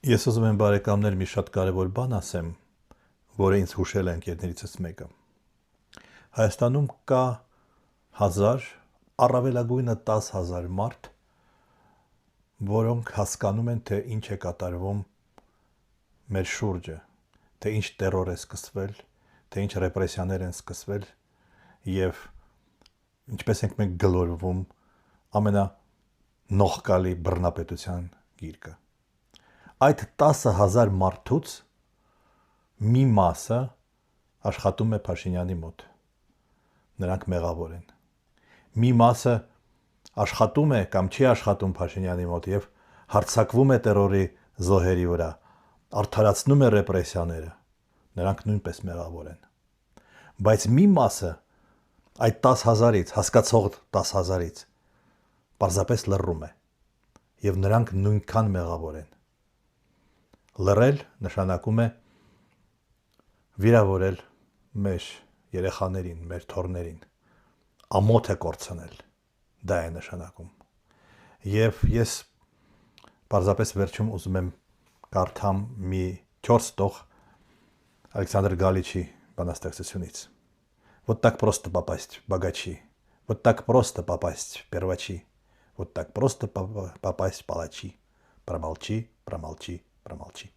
Ես ուզում եմ բարեկամներ մի շատ կարևոր բան ասեմ, որը ինձ հուշել է ընկերներիցս մեկը։ Հայաստանում կա 1000, առավելագույնը 10,000 մարդ, որոնք հասկանում են, թե ինչ է կատարվում մեր շուրջը, թե ինչ տերոր է սկսվել, թե ինչ ռեպրեսիաներ են սկսվել եւ ինչպես ենք մենք գլորվում ամենանողկալի բռնապետության գիրկը։ Այդ 10,000 մարդուց մի մասը աշխատում է Փաշինյանի մոտ։ Նրանք մեղավոր են։ Մի մասը աշխատում է կամ չի աշխատում Փաշինյանի մոտ եւ հարձակվում է տերորի զոհերի վրա, արդարացնում է ռեպրեսիաները։ Նրանք նույնպես մեղավոր են։ Բայց մի մասը այդ 10,000-ից, հասկացող 10,000-ից պարզապես լռում է եւ նրանք նույնքան մեղավոր են։ Լռել նշանակում է վիրավորել մեր երեխաներին, մեր թոռներին, ամոթ է կորցնել, դա է նշանակում։ Եվ ես պարզապես վերջում уզում եմ կարդամ մի 4 տող Ալեքսանդր Գալիչի բանաստեղծությունից. Вот так просто попасть богачи, вот так просто попасть первачи, вот так просто попасть палачи. Промолчи, промолчи, промолчи.